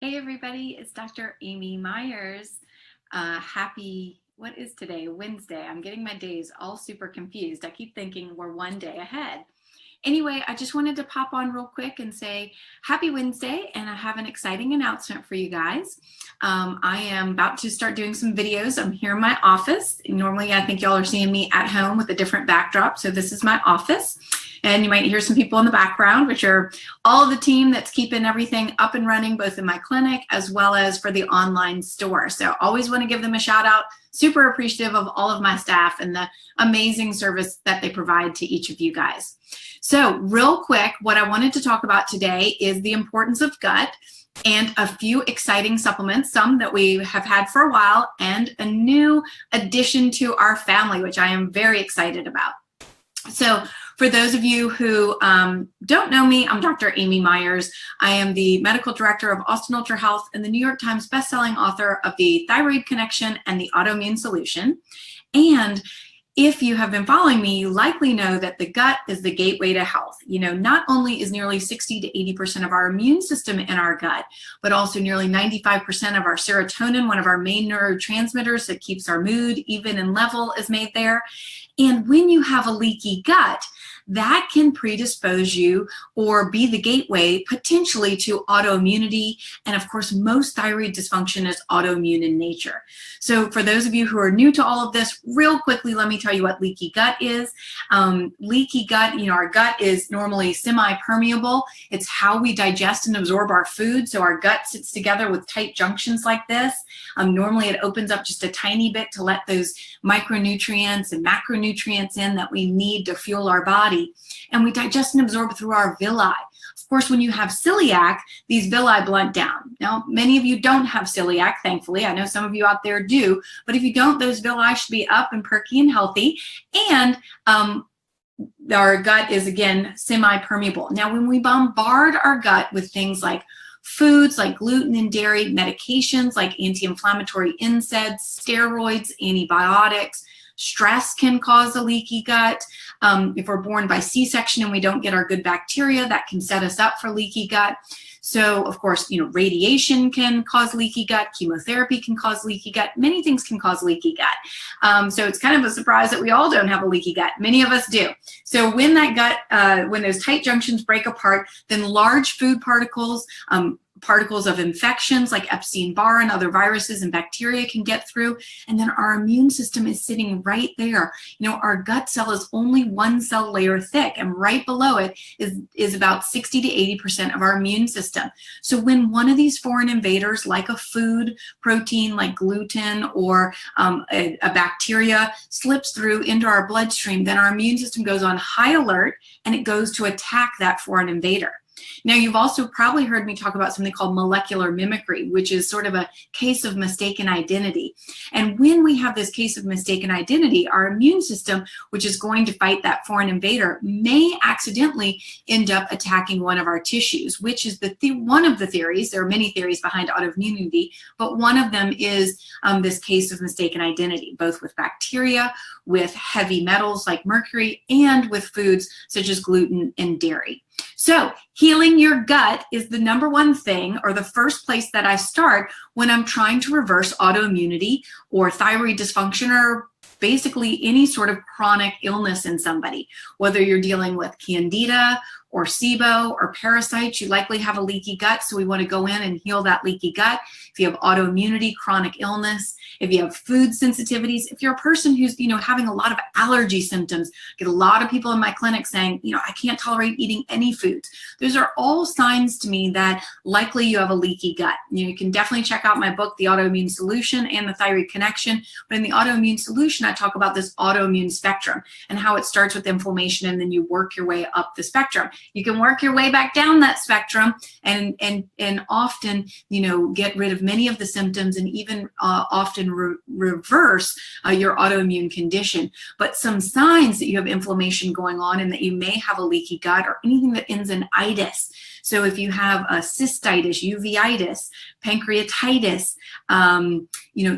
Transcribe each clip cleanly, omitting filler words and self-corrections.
Hey everybody, it's Dr. Amy Myers. What is today? Wednesday. I'm getting my days all super confused. I keep thinking we're one day ahead. Anyway, I just wanted to pop on real quick and say happy Wednesday, and I have an exciting announcement for you guys. I am about to start doing some videos. I'm here in my office. Normally, I think y'all are seeing me at home with a different backdrop, so this is my office. And you might hear some people in the background, which are all of the team that's keeping everything up and running, both in my clinic as well as for the online store. So always want to give them a shout out. Super appreciative of all of my staff and the amazing service that they provide to each of you guys. So real quick, what I wanted to talk about today is the importance of gut and a few exciting supplements, some that we have had for a while, and a new addition to our family, which I am very excited about. So for those of you who don't know me, I'm Dr. Amy Myers. I am the medical director of Austin Ultra Health and the New York Times bestselling author of The Thyroid Connection and The Autoimmune Solution. And if you have been following me, you likely know that the gut is the gateway to health. You know, not only is nearly 60 to 80% of our immune system in our gut, but also nearly 95% of our serotonin, one of our main neurotransmitters that keeps our mood even and level, is made there. And when you have a leaky gut, that can predispose you or be the gateway potentially to autoimmunity. And of course, most thyroid dysfunction is autoimmune in nature. So for those of you who are new to all of this, real quickly, let me tell you what leaky gut is. Leaky gut, you know, our gut is normally semi-permeable. It's how we digest and absorb our food. So our gut sits together with tight junctions like this. Normally it opens up just a tiny bit to let those micronutrients and macronutrients in that we need to fuel our body. And we digest and absorb through our villi. Of course, when you have celiac, these villi blunt down. Now, many of you don't have celiac, thankfully. I know some of you out there do. But if you don't, those villi should be up and perky and healthy. And our gut is, again, semi-permeable. Now, when we bombard our gut with things like foods like gluten and dairy, medications like anti-inflammatory NSAIDs, steroids, antibiotics, stress can cause a leaky gut. If we're born by C-section and we don't get our good bacteria, that can set us up for leaky gut. So, of course, you know, radiation can cause leaky gut. Chemotherapy can cause leaky gut. Many things can cause leaky gut. So it's kind of a surprise that we all don't have a leaky gut. Many of us do. So when that gut, when those tight junctions break apart, then large food particles, particles of infections like Epstein-Barr and other viruses and bacteria can get through, and then our immune system is sitting right there. You know, our gut cell is only one cell layer thick, and right below it is about 60 to 80% of our immune system. So when one of these foreign invaders, like a food protein like gluten or a bacteria, slips through into our bloodstream, then our immune system goes on high alert and it goes to attack that foreign invader. Now, you've also probably heard me talk about something called molecular mimicry, which is sort of a case of mistaken identity. And when we have this case of mistaken identity, our immune system, which is going to fight that foreign invader, may accidentally end up attacking one of our tissues, which is one of the theories. There are many theories behind autoimmunity, but one of them is this case of mistaken identity, both with bacteria, with heavy metals like mercury, and with foods such as gluten and dairy. So healing your gut is the number one thing, or the first place that I start when I'm trying to reverse autoimmunity or thyroid dysfunction, or basically any sort of chronic illness in somebody. Whether you're dealing with candida or SIBO or parasites, you likely have a leaky gut, so we want to go in and heal that leaky gut. If you have autoimmunity, chronic illness, if you have food sensitivities, if you're a person who's, you know, having a lot of allergy symptoms, I get a lot of people in my clinic saying, you know, I can't tolerate eating any foods. Those are all signs to me that likely you have a leaky gut. You can definitely check out my book, The Autoimmune Solution and The Thyroid Connection. But in The Autoimmune Solution, I talk about this autoimmune spectrum and how it starts with inflammation and then you work your way up the spectrum. You can work your way back down that spectrum and often, you know, get rid of many of the symptoms and even often reverse your autoimmune condition. But some signs that you have inflammation going on and that you may have a leaky gut or anything that ends in itis. So if you have a cystitis, uveitis, pancreatitis,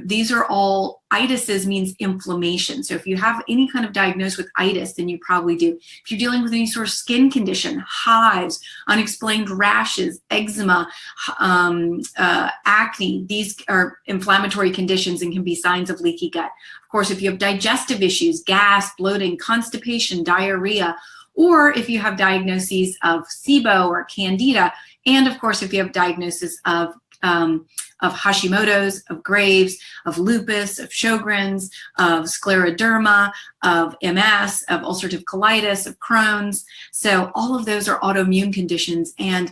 these are all, itises means inflammation. So if you have any kind of diagnosis with itis, then you probably do. If you're dealing with any sort of skin condition, hives, unexplained rashes, eczema, acne, these are inflammatory conditions and can be signs of leaky gut. Of course, if you have digestive issues, gas, bloating, constipation, diarrhea, or if you have diagnoses of SIBO or Candida, and of course, if you have diagnosis of Hashimoto's, of Graves', of lupus, of Sjogren's, of scleroderma, of MS, of ulcerative colitis, of Crohn's. So all of those are autoimmune conditions. And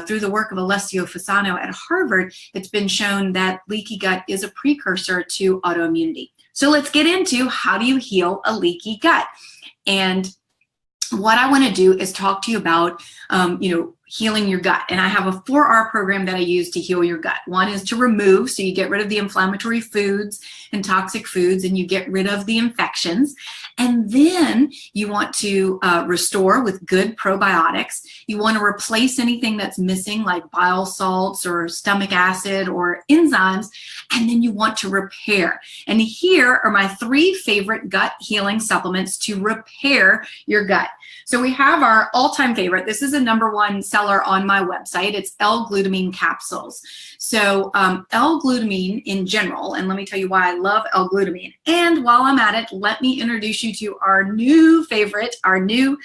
through the work of Alessio Fasano at Harvard, it's been shown that leaky gut is a precursor to autoimmunity. So let's get into how do you heal a leaky gut. And what I want to do is talk to you about, healing your gut. And I have a 4R program that I use to heal your gut. One is to remove, so you get rid of the inflammatory foods and toxic foods, and you get rid of the infections. And then you want to restore with good probiotics. You want to replace anything that's missing, like bile salts or stomach acid or enzymes. And then you want to repair. And here are my 3 favorite gut healing supplements to repair your gut. So we have our all-time favorite. This is a #1 seller on my website. It's L-Glutamine Capsules. So L-Glutamine in general, and let me tell you why I love L-Glutamine. And while I'm at it, let me introduce you to our new favorite, our new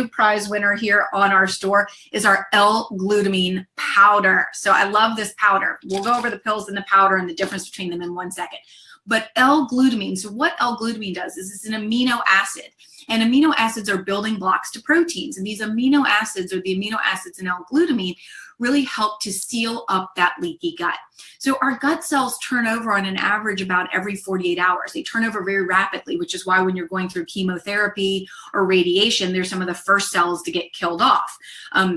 prize winner here on our store is our L-Glutamine Powder. So I love this powder. We'll go over the pills and the powder and the difference between them in 1 second. But L-Glutamine, so what L-Glutamine does is it's an amino acid. And amino acids are building blocks to proteins. And these amino acids, or the amino acids in L-Glutamine, really help to seal up that leaky gut. So our gut cells turn over on an average about every 48 hours. They turn over very rapidly, which is why when you're going through chemotherapy or radiation, they're some of the first cells to get killed off.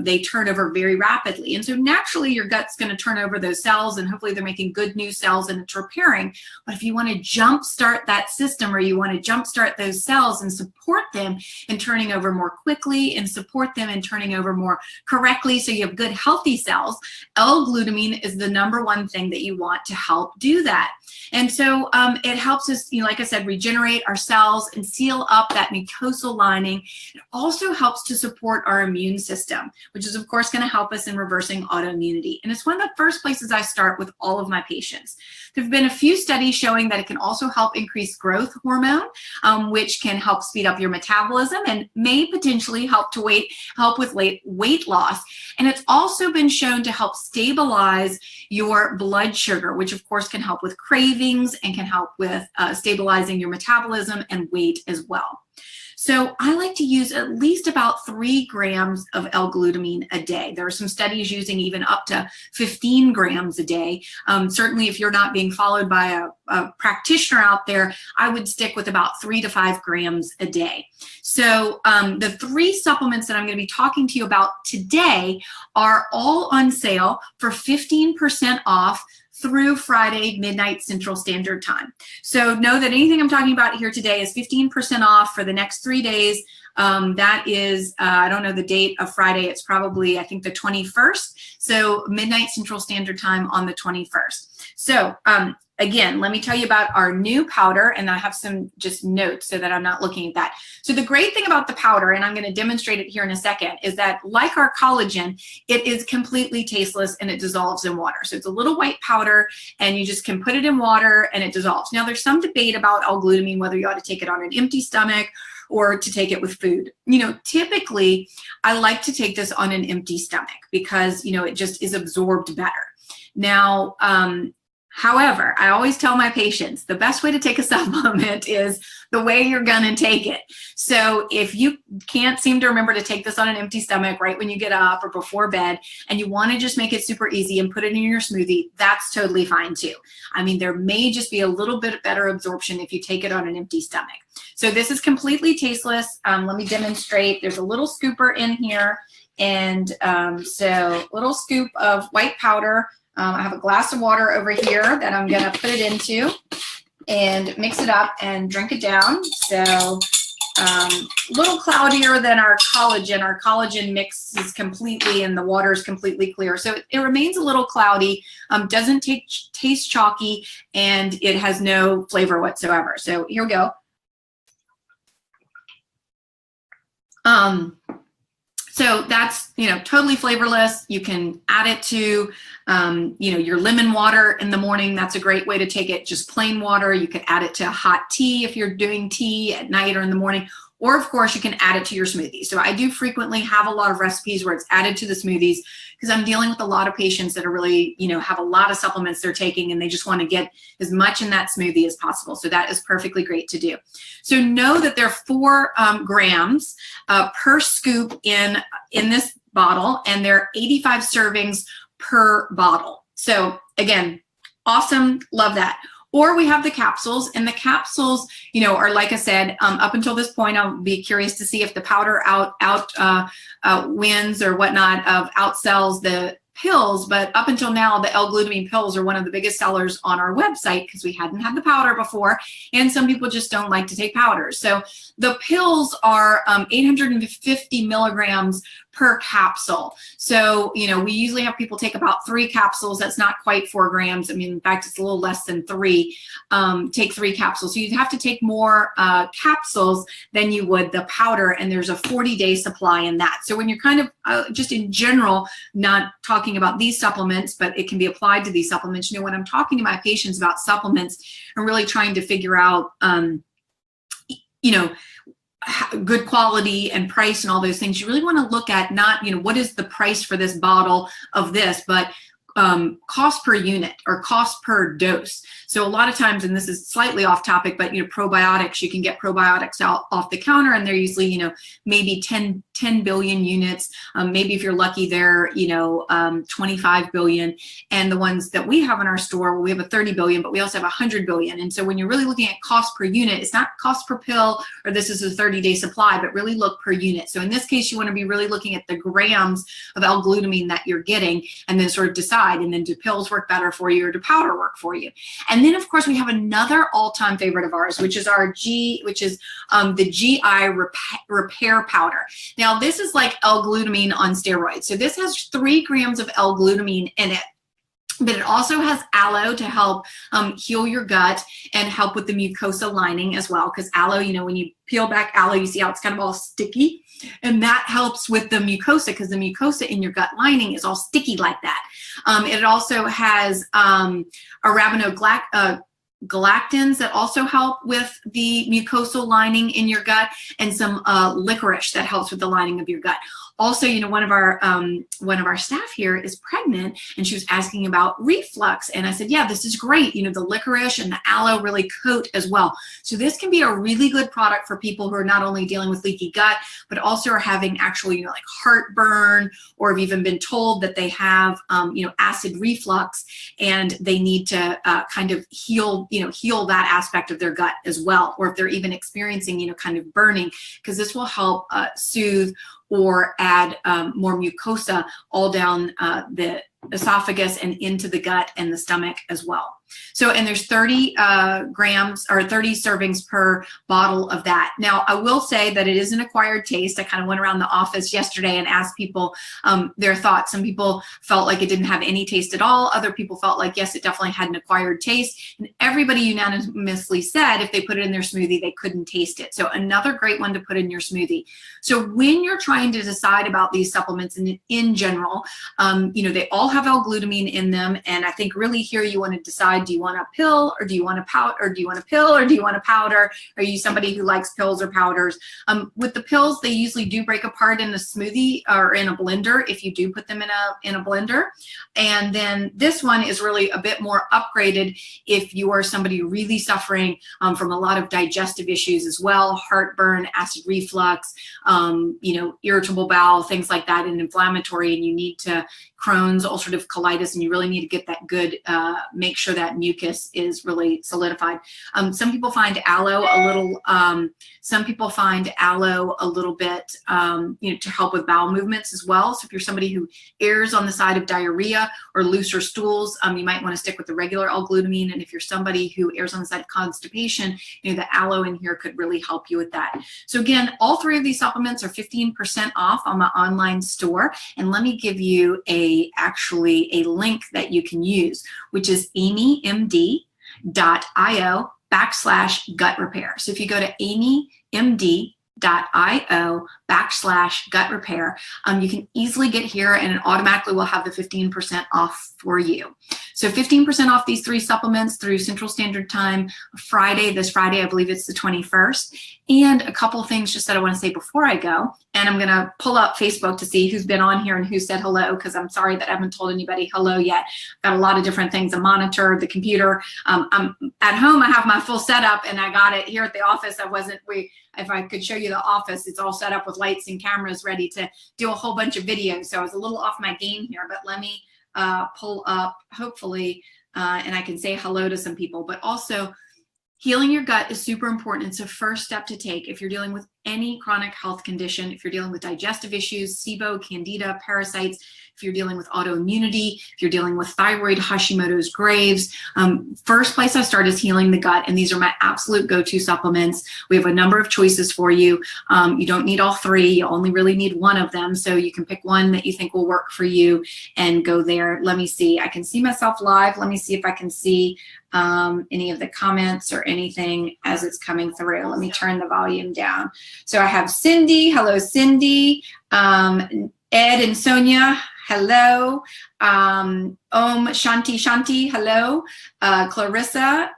They turn over very rapidly. And so naturally your gut's going to turn over those cells, and hopefully they're making good new cells and it's repairing. But if you want to jumpstart that system, or you want to jumpstart those cells and support them in turning over more quickly and support them in turning over more correctly so you have good healthy cells, L-Glutamine is the #1 thing that you want to help do that. And so it helps us, like I said, regenerate our cells and seal up that mucosal lining. It also helps to support our immune system, which is of course going to help us in reversing autoimmunity. And it's one of the first places I start with all of my patients. There have been a few studies showing that it can also help increase growth hormone, which can help speed up your metabolism and may potentially help with weight loss. And it's also been shown to help stabilize your blood sugar, which of course can help with cravings and can help with stabilizing your metabolism and weight as well. So I like to use at least about 3 grams of L-Glutamine a day. There are some studies using even up to 15 grams a day. Certainly if you're not being followed by a practitioner out there, I would stick with about 3 to 5 grams a day. So the 3 supplements that I'm going to be talking to you about today are all on sale for 15% off through Friday, midnight Central Standard Time. So know that anything I'm talking about here today is 15% off for the next 3 days. That is, I don't know the date of Friday. It's probably, I think, the 21st. So midnight Central Standard Time on the 21st. So again, let me tell you about our new powder, and I have some just notes so that I'm not looking at that. So the great thing about the powder, and I'm going to demonstrate it here in a second, is that like our collagen, it is completely tasteless and it dissolves in water. So it's a little white powder and you just can put it in water and it dissolves. Now there's some debate about L-Glutamine, whether you ought to take it on an empty stomach or to take it with food. Typically I like to take this on an empty stomach because, it just is absorbed better. Now, however, I always tell my patients the best way to take a supplement is the way you're going to take it. So if you can't seem to remember to take this on an empty stomach right when you get up or before bed, and you want to just make it super easy and put it in your smoothie, that's totally fine too. I mean, there may just be a little bit better absorption if you take it on an empty stomach. So this is completely tasteless. Let me demonstrate. There's a little scooper in here. And so little scoop of white powder. I have a glass of water over here that I'm going to put it into and mix it up and drink it down. So little cloudier than our collagen. Our collagen mixes completely and the water is completely clear. So it remains a little cloudy, doesn't taste chalky, and it has no flavor whatsoever. So here we go. So that's, totally flavorless. You can add it to, your lemon water in the morning. That's a great way to take it, just plain water. You could add it to hot tea if you're doing tea at night or in the morning. Or of course you can add it to your smoothie. So I do frequently have a lot of recipes where it's added to the smoothies because I'm dealing with a lot of patients that are really, have a lot of supplements they're taking and they just want to get as much in that smoothie as possible. So that is perfectly great to do. So know that there are 4 grams per scoop in this bottle, and there are 85 servings per bottle. So again, awesome, love that. Or we have the capsules, and the capsules, are, like I said, up until this point, I'll be curious to see if the powder wins or whatnot, outsells the pills. But up until now, the L-Glutamine pills are one of the biggest sellers on our website because we hadn't had the powder before, and some people just don't like to take powders. So the pills are 850 milligrams per capsule. So, we usually have people take about 3 capsules. That's not quite 4 grams. I mean, in fact, it's a little less than 3. Take 3 capsules. So you'd have to take more capsules than you would the powder, and there's a 40-day supply in that. So when you're kind of just in general, not talking about these supplements, but it can be applied to these supplements. When I'm talking to my patients about supplements, I'm really trying to figure out, good quality and price and all those things. You really want to look at not, what is the price for this bottle of this, but cost per unit or cost per dose. So a lot of times, and this is slightly off topic, but probiotics, you can get probiotics out off the counter, and they're usually maybe 10 billion units. Maybe if you're lucky, they're 25 billion. And the ones that we have in our store, well, we have a 30 billion, but we also have 100 billion. And so when you're really looking at cost per unit, it's not cost per pill or this is a 30-day supply, but really look per unit. So in this case, you want to be really looking at the grams of L-glutamine that you're getting, and then sort of decide, and then do pills work better for you or do powder work for you? And then of course we have another all-time favorite of ours, which is the GI repair powder. Now this is like L-glutamine on steroids. So this has 3 grams of L-glutamine in it. But it also has aloe to help heal your gut and help with the mucosa lining as well. Because aloe, when you peel back aloe, you see how it's kind of all sticky. And that helps with the mucosa because the mucosa in your gut lining is all sticky like that. It also has arabinogalactans that also help with the mucosal lining in your gut, and some licorice that helps with the lining of your gut. Also, one of our staff here is pregnant, and she was asking about reflux, and I said, yeah, this is great. The licorice and the aloe really coat as well. So this can be a really good product for people who are not only dealing with leaky gut, but also are having actually, like heartburn, or have even been told that they have, acid reflux, and they need to kind of heal that aspect of their gut as well. Or if they're even experiencing, kind of burning, because this will help soothe or add more mucosa all down the esophagus and into the gut and the stomach as well. So, and there's 30 grams or 30 servings per bottle of that. Now, I will say that it is an acquired taste. I kind of went around the office yesterday and asked people their thoughts. Some people felt like it didn't have any taste at all. Other people felt like, yes, it definitely had an acquired taste. And everybody unanimously said if they put it in their smoothie, they couldn't taste it. So another great one to put in your smoothie. So when you're trying to decide about these supplements in general, they all have L-glutamine in them. And I think really here you want to decide, do you want a pill or do you want a powder, or do you want a pill or do you want a powder? Are you somebody who likes pills or powders? With the pills, they usually do break apart in a smoothie or in a blender if you do put them in a blender. And then this one is really a bit more upgraded if you are somebody really suffering from a lot of digestive issues as well, heartburn, acid reflux, irritable bowel, things like that, and inflammatory, and you need to Crohn's, ulcerative colitis, and you really need to get that good, make sure that that mucus is really solidified. Some people find aloe a little, bit, to help with bowel movements as well. So if you're somebody who errs on the side of diarrhea or looser stools, you might want to stick with the regular L-Glutamine. And if you're somebody who errs on the side of constipation, the aloe in here could really help you with that. So again, all three of these supplements are 15% off on my online store. And let me give you actually a link that you can use, which is amymd.io/gut repair. So if you go to amymd.io/gut repair, you can easily get here and it automatically will have the 15% off for you. So 15% off these three supplements through Central Standard Time this Friday, I believe it's the 21st. And a couple things just that I want to say before I go. And I'm going to pull up Facebook to see who's been on here and who said hello, because I'm sorry that I haven't told anybody hello yet. I've got a lot of different things, a monitor, the computer. I'm at home, I have my full setup, and I got it here at the office. If I could show you the office, it's all set up with lights and cameras ready to do a whole bunch of videos. So I was a little off my game here, but let me pull up, hopefully, and I can say hello to some people. But also, healing your gut is super important. It's a first step to take if you're dealing with any chronic health condition, if you're dealing with digestive issues, SIBO, candida, parasites, if you're dealing with autoimmunity, if you're dealing with thyroid, Hashimoto's, Graves. First place I start is healing the gut, and these are my absolute go-to supplements. We have a number of choices for you. You don't need all three. You only really need one of them, so you can pick one that you think will work for you and go there. Let me see. I can see myself live. Let me see if I can see any of the comments or anything as it's coming through. Let me turn the volume down. So I have Cindy. Hello, Cindy. Ed and Sonia. Hello. Om Shanti. Hello. Clarissa.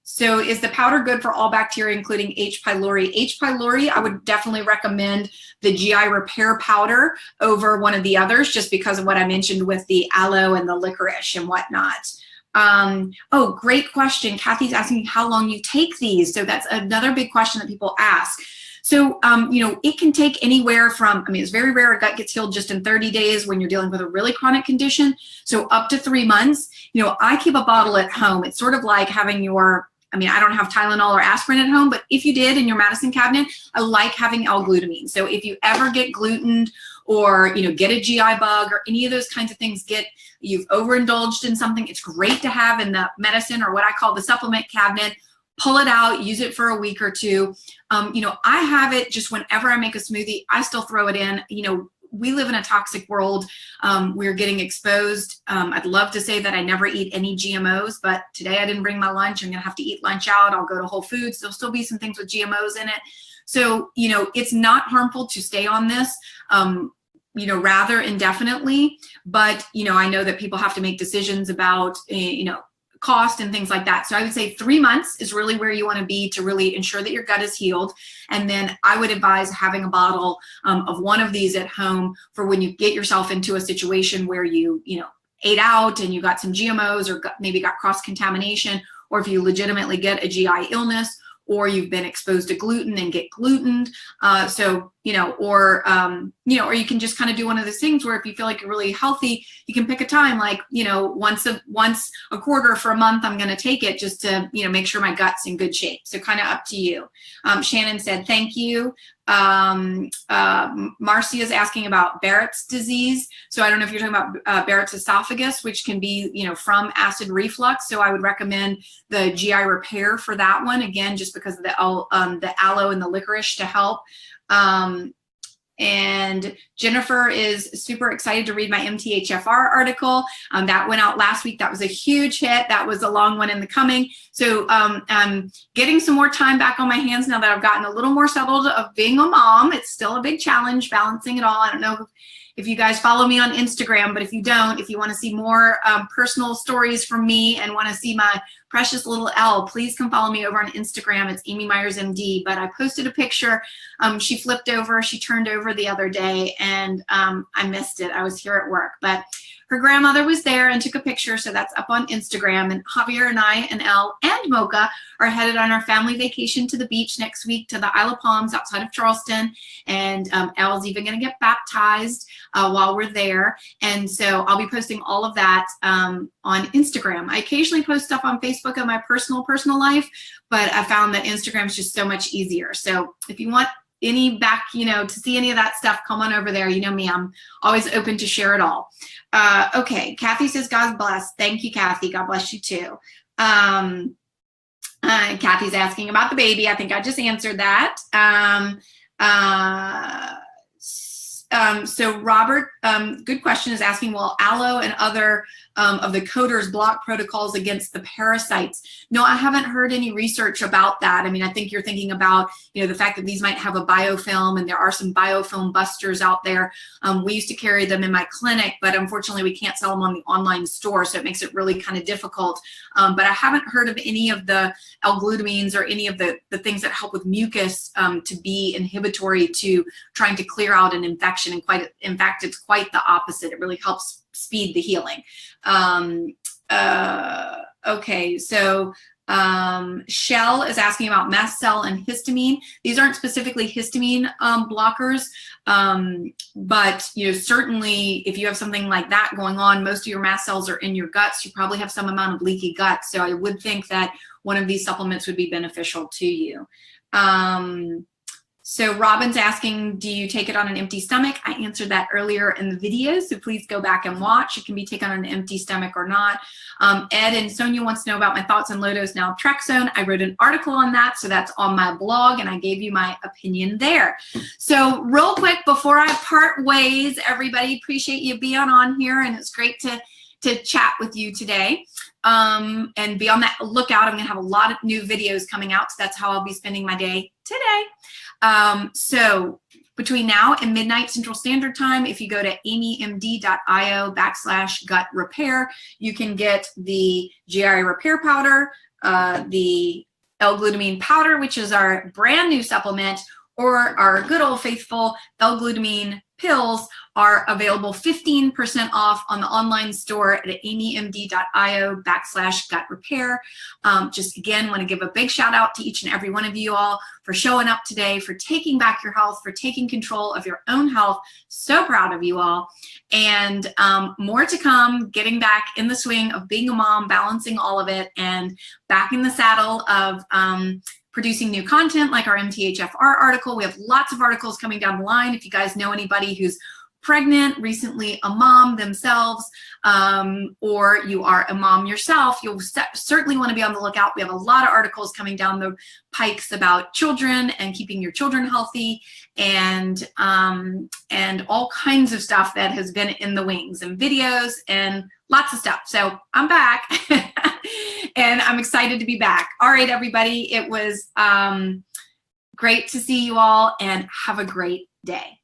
So is the powder good for all bacteria, including H. pylori? H. pylori, I would definitely recommend the GI repair powder over one of the others, just because of what I mentioned with the aloe and the licorice and whatnot. Oh, great question. Kathy's asking how long you take these. So that's another big question that people ask. So, it can take anywhere from, it's very rare a gut gets healed just in 30 days when you're dealing with a really chronic condition. So up to 3 months. I keep a bottle at home. It's sort of like having your, I don't have Tylenol or aspirin at home, but if you did in your medicine cabinet, I like having L-Glutamine. So if you ever get glutened or, get a GI bug or any of those kinds of things, you've overindulged in something, it's great to have in the medicine or what I call the supplement cabinet. Pull it out, use it for a week or two. I have it just whenever I make a smoothie, I still throw it in. We live in a toxic world. We're getting exposed. I'd love to say that I never eat any GMOs, but today I didn't bring my lunch. I'm gonna have to eat lunch out. I'll go to Whole Foods. There'll still be some things with GMOs in it. So, it's not harmful to stay on this, rather indefinitely. But, I know that people have to make decisions about, cost and things like that. So I would say 3 months is really where you want to be to really ensure that your gut is healed. And then I would advise having a bottle of one of these at home for when you get yourself into a situation where you ate out and you got some GMOs or maybe got cross-contamination, or if you legitimately get a GI illness, or you've been exposed to gluten and get glutened. Or you can just kind of do one of those things where if you feel like you're really healthy, you can pick a time, like, once a quarter for a month, I'm going to take it just to, make sure my gut's in good shape. So kind of up to you. Shannon said, thank you. Marcia is asking about Barrett's disease. So I don't know if you're talking about Barrett's esophagus, which can be, from acid reflux. So I would recommend the GI repair for that one, again, just because of the aloe and the licorice to help. And Jennifer is super excited to read my MTHFR article. That went out last week. That was a huge hit. That was a long one in the coming. So I'm getting some more time back on my hands now that I've gotten a little more settled of being a mom. It's still a big challenge balancing it all. I don't know if you guys follow me on Instagram, but if you don't, if you want to see more personal stories from me and want to see my precious little L, please come follow me over on Instagram. It's Amy Myers MD. But I posted a picture. She turned over the other day, and I missed it. I was here at work. But her grandmother was there and took a picture, so that's up on Instagram. And Javier and I and Elle and Mocha are headed on our family vacation to the beach next week to the Isle of Palms outside of Charleston. And Elle's even going to get baptized while we're there. And so I'll be posting all of that on Instagram. I occasionally post stuff on Facebook on my personal life, but I found that Instagram is just so much easier. So if you want any back, to see any of that stuff, come on over there. You know me, I'm always open to share it all. Okay, Kathy says, God bless. Thank you, Kathy. God bless you too. Kathy's asking about the baby. I think I just answered that. So Robert, good question, is asking, will aloe and other of the coders block protocols against the parasites? No, I haven't heard any research about that. I mean, I think you're thinking about, the fact that these might have a biofilm, and there are some biofilm busters out there. We used to carry them in my clinic, but unfortunately we can't sell them on the online store, so it makes it really kind of difficult. But I haven't heard of any of the L-glutamines or any of the things that help with mucus to be inhibitory to trying to clear out an infection. And in fact, it's quite the opposite. It really helps speed the healing. Okay, so Shell is asking about mast cell and histamine. These aren't specifically histamine blockers, but certainly if you have something like that going on, most of your mast cells are in your guts. You probably have some amount of leaky gut. So I would think that one of these supplements would be beneficial to you. So Robin's asking, do you take it on an empty stomach? I answered that earlier in the video, so please go back and watch. It can be taken on an empty stomach or not. Ed and Sonia wants to know about my thoughts on low-dose naltrexone. I wrote an article on that, so that's on my blog, and I gave you my opinion there. So real quick, before I part ways, everybody, appreciate you being on here, and it's great to chat with you today. And be on that lookout. I'm going to have a lot of new videos coming out, so that's how I'll be spending my day today. So between now and midnight Central Standard Time, if you go to amymd.io/gut repair, you can get the GI repair powder, the L-Glutamine powder, which is our brand new supplement, or our good old faithful L-Glutamine pills are available 15% off on the online store at amymd.io/gut repair. Just again, want to give a big shout out to each and every one of you all for showing up today, for taking back your health, for taking control of your own health. So proud of you all. And more to come, getting back in the swing of being a mom, balancing all of it, and back in the saddle of producing new content like our MTHFR article. We have lots of articles coming down the line. If you guys know anybody who's pregnant, recently a mom themselves, or you are a mom yourself, you'll certainly want to be on the lookout. We have a lot of articles coming down the pikes about children and keeping your children healthy, and all kinds of stuff that has been in the wings, and videos and lots of stuff. So I'm back and I'm excited to be back. All right, everybody, it was great to see you all, and have a great day.